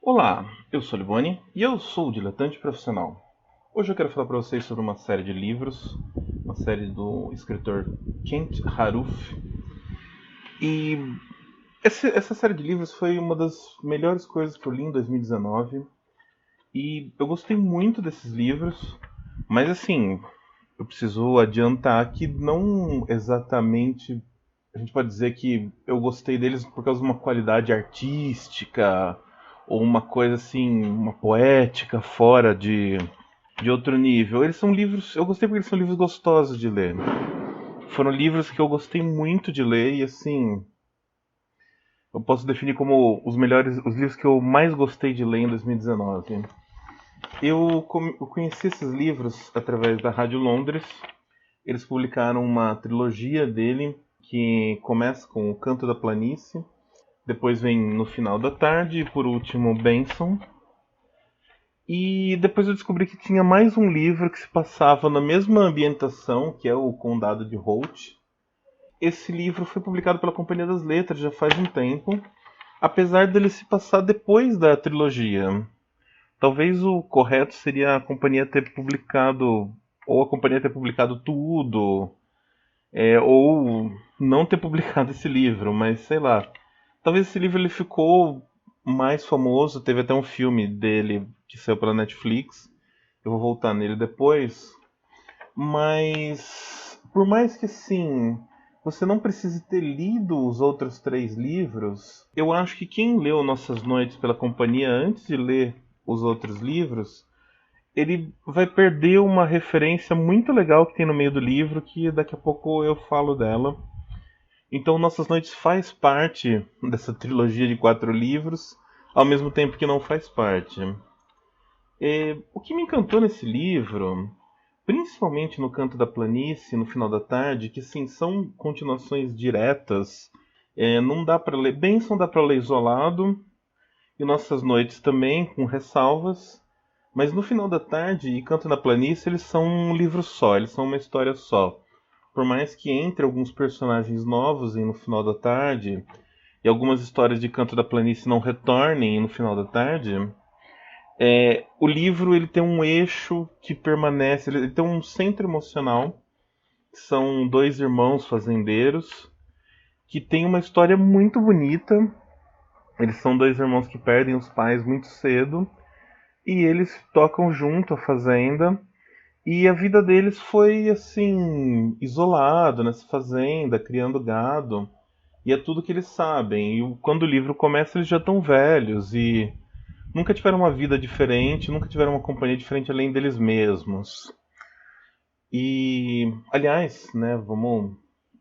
Olá, eu sou Liboni e eu sou o Diletante Profissional. Hoje eu quero falar para vocês sobre uma série de livros, uma série do escritor Kent Haruf. E essa série de livros foi uma das melhores coisas que eu li em 2019. E eu gostei muito desses livros, mas assim, eu preciso adiantar que não exatamente a gente pode dizer que eu gostei deles por causa de uma qualidade artística ou uma coisa assim, uma poética fora de outro nível. Eles são livros, eu gostei porque eles são livros gostosos de ler. Foram livros que eu gostei muito de ler e assim, eu posso definir como os livros que eu mais gostei de ler em 2019. Eu conheci esses livros através da Rádio Londres. Eles publicaram uma trilogia dele que começa com O Canto da Planície, depois vem No Final da Tarde e por último Benson. E depois eu descobri que tinha mais um livro que se passava na mesma ambientação, que é o Condado de Holt. Esse livro foi publicado pela Companhia das Letras já faz um tempo, apesar dele se passar depois da trilogia. Talvez o correto seria a companhia ter publicado, ou a companhia ter publicado tudo, ou não ter publicado esse livro, mas sei lá. Talvez esse livro ele ficou mais famoso, teve até um filme dele que saiu pela Netflix. Eu vou voltar nele depois. Mas por mais que sim, você não precise ter lido os outros três livros, eu acho que quem leu Nossas Noites pela Companhia antes de ler os outros livros, ele vai perder uma referência muito legal que tem no meio do livro, que daqui a pouco eu falo dela. Então, Nossas Noites faz parte dessa trilogia de quatro livros, ao mesmo tempo que não faz parte. O que me encantou nesse livro, principalmente no Canto da Planície, no Final da Tarde, que sim, são continuações diretas, não dá para ler. Benson dá para ler isolado, e Nossas Noites também, com ressalvas. Mas no Final da Tarde e Canto da Planície, eles são um livro só, eles são uma história só. Por mais que entre alguns personagens novos em No Final da Tarde, e algumas histórias de Canto da Planície não retornem No Final da Tarde, o livro ele tem um eixo que permanece, ele tem um centro emocional, que são dois irmãos fazendeiros, que tem uma história muito bonita. Eles são dois irmãos que perdem os pais muito cedo, e eles tocam junto a fazenda. E a vida deles foi assim, isolado nessa fazenda, criando gado. E é tudo que eles sabem. E quando o livro começa, eles já estão velhos e nunca tiveram uma vida diferente, nunca tiveram uma companhia diferente além deles mesmos. E, aliás, né, vamos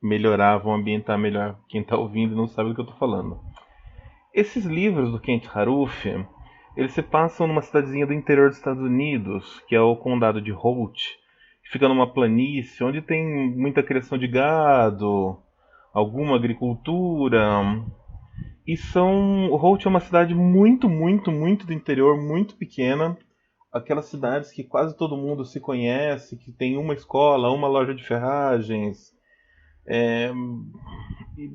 melhorar, vamos ambientar melhor quem está ouvindo e não sabe do que eu estou falando. Esses livros do Kent Haruf, eles se passam numa cidadezinha do interior dos Estados Unidos, que é o condado de Holt, que fica numa planície onde tem muita criação de gado, alguma agricultura. E são. Holt é uma cidade muito, muito, muito do interior, muito pequena. Aquelas cidades que quase todo mundo se conhece, que tem uma escola, uma loja de ferragens,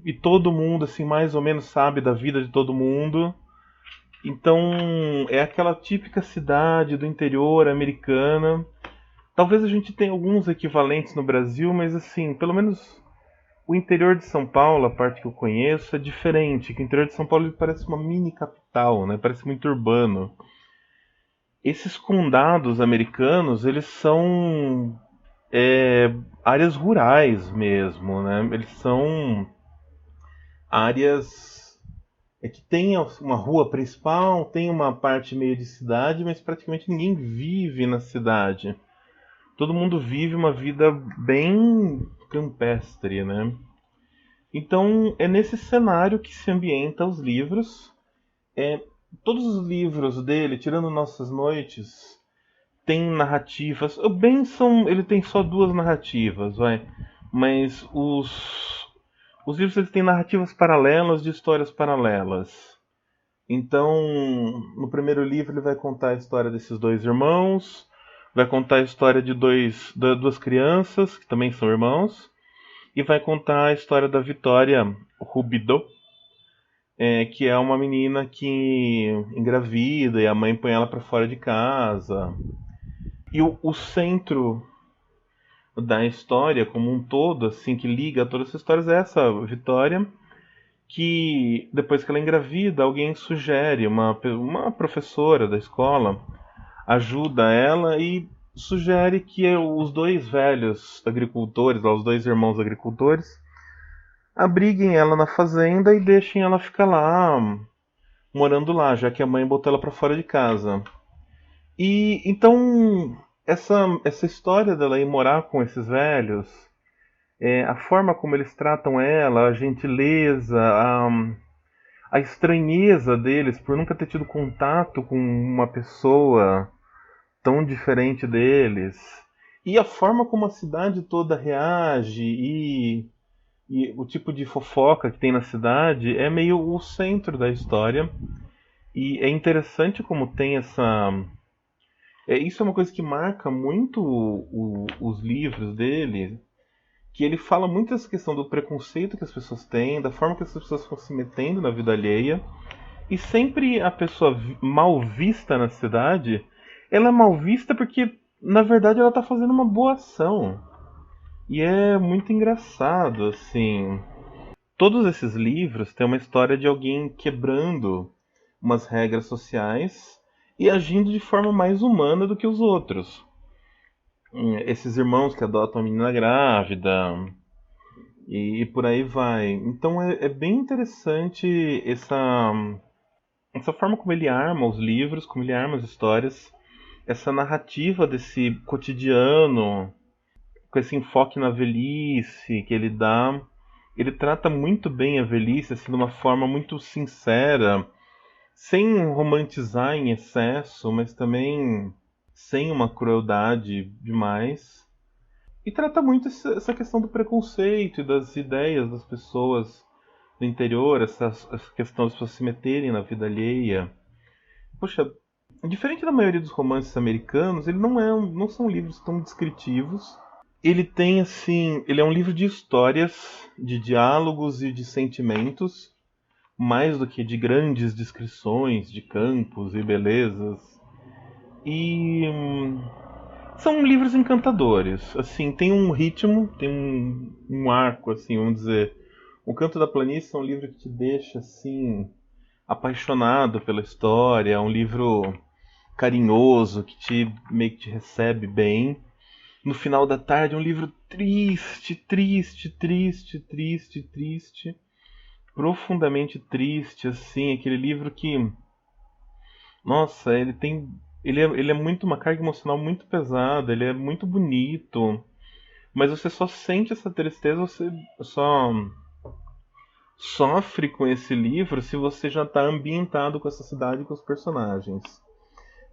e todo mundo, assim, mais ou menos sabe da vida de todo mundo. Então, é aquela típica cidade do interior americana. Talvez a gente tenha alguns equivalentes no Brasil, mas assim, pelo menos o interior de São Paulo, a parte que eu conheço, é diferente. Que o interior de São Paulo ele parece uma mini capital, né? Parece muito urbano. Esses condados americanos, eles são áreas rurais mesmo, né? Eles são áreas que tem uma rua principal, tem uma parte meio de cidade, mas praticamente ninguém vive na cidade. Todo mundo vive uma vida bem campestre, né? Então é nesse cenário que se ambienta os livros. É, Todos os livros dele, tirando Nossas Noites, tem narrativas. O Benson ele tem só duas narrativas, vai. Mas os livros eles têm narrativas paralelas de histórias paralelas. Então, no primeiro livro ele vai contar a história desses dois irmãos, vai contar a história de duas crianças que também são irmãos, e vai contar a história da Vitória Rubido, que é uma menina que engravida e a mãe põe ela para fora de casa. E o centro da história como um todo, assim, que liga todas as histórias, é essa Vitória, que depois que ela engravida, alguém sugere, uma professora da escola ajuda ela e sugere que os dois velhos agricultores, os dois irmãos agricultores, abriguem ela na fazenda e deixem ela ficar lá, morando lá, já que a mãe botou ela para fora de casa. E então essa história dela ir morar com esses velhos, a forma como eles tratam ela, a gentileza, a estranheza deles por nunca ter tido contato com uma pessoa tão diferente deles, e a forma como a cidade toda reage e o tipo de fofoca que tem na cidade é meio o centro da história. E é interessante como tem essa. Isso é uma coisa que marca muito os livros dele, que ele fala muito dessa questão do preconceito que as pessoas têm, da forma que as pessoas estão se metendo na vida alheia, e sempre a pessoa mal vista na cidade, ela é mal vista porque, na verdade, ela está fazendo uma boa ação. E é muito engraçado, assim. Todos esses livros têm uma história de alguém quebrando umas regras sociais e agindo de forma mais humana do que os outros. Esses irmãos que adotam a menina grávida e por aí vai. Então é bem interessante essa forma como ele arma os livros, como ele arma as histórias, essa narrativa desse cotidiano, com esse enfoque na velhice que ele dá. Ele trata muito bem a velhice, assim, de uma forma muito sincera, sem romantizar em excesso, mas também sem uma crueldade demais. E trata muito essa questão do preconceito e das ideias das pessoas do interior, essa questão das pessoas se meterem na vida alheia. Poxa, diferente da maioria dos romances americanos, ele não são livros tão descritivos. Ele tem assim, ele é um livro de histórias, de diálogos e de sentimentos, mais do que de grandes descrições de campos e belezas. E são livros encantadores. Assim, tem um ritmo, tem um arco, assim, vamos dizer. O Canto da Planície é um livro que te deixa assim apaixonado pela história, é um livro carinhoso que te meio que te recebe bem. No final da tarde é um livro triste, triste, triste, triste, triste, profundamente triste, assim, aquele livro que, nossa, ele é muito uma carga emocional muito pesada, ele é muito bonito, mas você só sente essa tristeza, você só sofre com esse livro se você já está ambientado com essa cidade e com os personagens.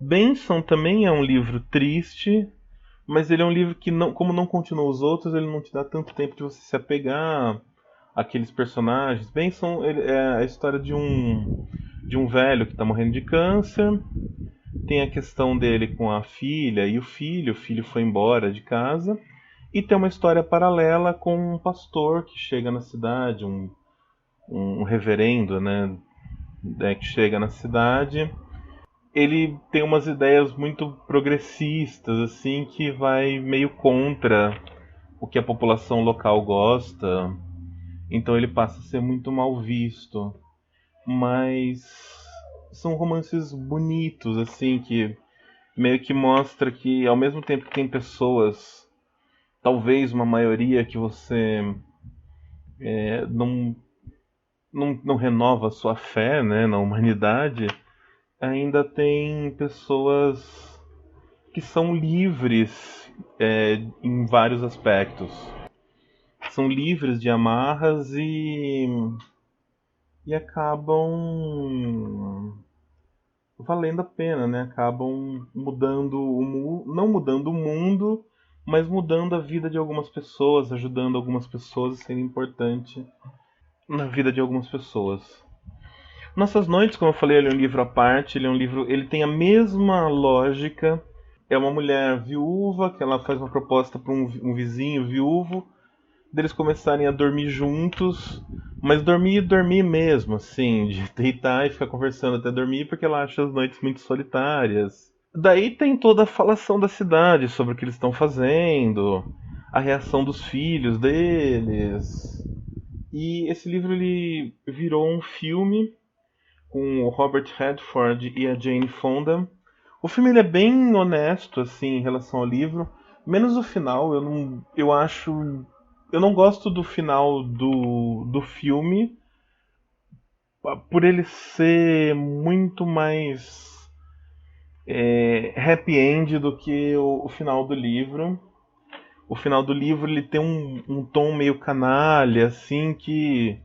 Benson também é um livro triste, mas ele é um livro que, não, como não continua os outros, ele não te dá tanto tempo de você se apegar àqueles personagens. Benson é a história de um velho que está morrendo de câncer. Tem a questão dele com a filha e o filho foi embora de casa. E tem uma história paralela com um pastor que chega na cidade, um reverendo, né, que chega na cidade. Ele tem umas ideias muito progressistas, assim, que vai meio contra o que a população local gosta. Então ele passa a ser muito mal visto. Mas são romances bonitos, assim, que meio que mostra que ao mesmo tempo que tem pessoas, talvez uma maioria que você não renova a sua fé, né, na humanidade, ainda tem pessoas que são livres em vários aspectos. São livres de amarras e acabam valendo a pena, né? Acabam mudando não mudando o mundo, mas mudando a vida de algumas pessoas, ajudando algumas pessoas a serem importante na vida de algumas pessoas. Nossas Noites, como eu falei, ele é um livro à parte, ele tem a mesma lógica. É uma mulher viúva que ela faz uma proposta para um vizinho viúvo, deles começarem a dormir juntos, Mas dormir, dormir mesmo, assim, de deitar e ficar conversando até dormir, porque ela acha as noites muito solitárias. Daí tem toda a falação da cidade sobre o que eles estão fazendo, a reação dos filhos deles. E esse livro ele virou um filme com o Robert Redford e a Jane Fonda. O filme ele é bem honesto assim em relação ao livro, menos o final. Eu não gosto do final do filme por ele ser muito mais happy end do que o final do livro. O final do livro ele tem um tom meio canalha, assim, que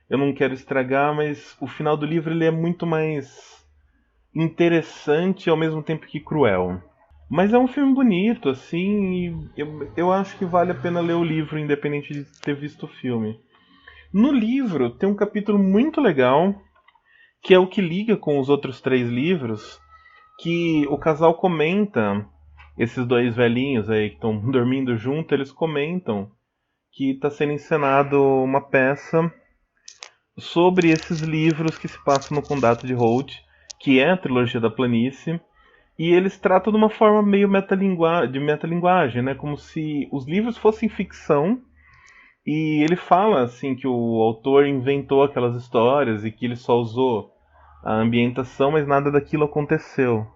eu não quero estragar, mas o final do livro ele é muito mais interessante ao mesmo tempo que cruel. Mas é um filme bonito, assim, e eu acho que vale a pena ler o livro, independente de ter visto o filme. No livro tem um capítulo muito legal, que é o que liga com os outros três livros, que o casal comenta, esses dois velhinhos aí que estão dormindo junto, eles comentam que está sendo encenado uma peça sobre esses livros que se passam no Condado de Holt, que é a trilogia da planície, e eles tratam de uma forma meio de metalinguagem, né? Como se os livros fossem ficção, e ele fala assim que o autor inventou aquelas histórias e que ele só usou a ambientação, mas nada daquilo aconteceu.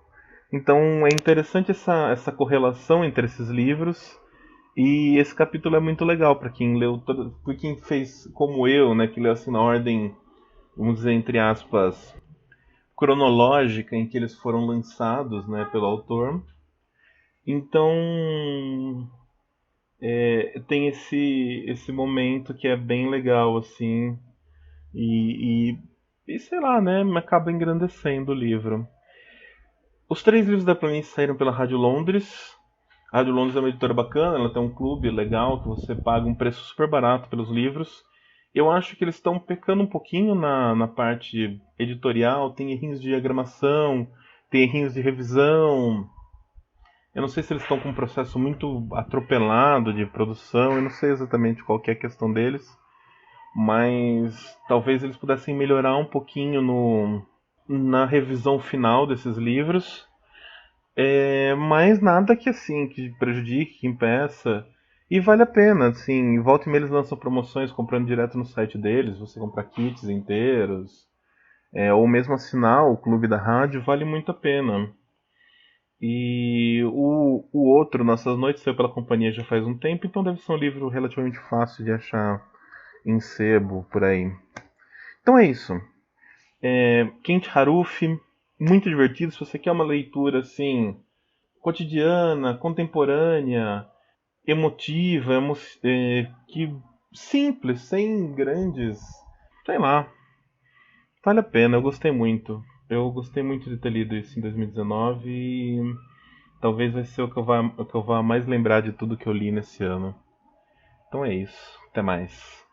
Então é interessante essa correlação entre esses livros. E esse capítulo é muito legal para quem leu, para quem fez como eu, né, que leu assim na ordem, vamos dizer entre aspas, cronológica em que eles foram lançados, né, pelo autor. Então tem esse momento que é bem legal assim e sei lá, né, me acaba engrandecendo o livro. Os três livros da planície saíram pela Rádio Londres. A Rádio Londres é uma editora bacana, ela tem um clube legal que você paga um preço super barato pelos livros. Eu acho que eles estão pecando um pouquinho na parte editorial, tem errinhos de diagramação, tem errinhos de revisão. Eu não sei se eles estão com um processo muito atropelado de produção, eu não sei exatamente qual que é a questão deles, mas talvez eles pudessem melhorar um pouquinho na revisão final desses livros. Mas nada que assim, que prejudique, que impeça. E vale a pena, assim, volta e meia eles lançam promoções comprando direto no site deles, você compra kits inteiros, ou mesmo assinar o clube da rádio, vale muito a pena. E o outro, Nossas Noites, saiu pela companhia já faz um tempo, então deve ser um livro relativamente fácil de achar em sebo por aí. Então é isso. Kent Haruf, muito divertido. Se você quer uma leitura assim, cotidiana, contemporânea, emotiva, que simples, sem grandes, sei lá, vale a pena. Eu gostei muito. Eu gostei muito de ter lido isso em 2019 e talvez vai ser o que eu vá mais lembrar de tudo que eu li nesse ano. Então é isso. Até mais.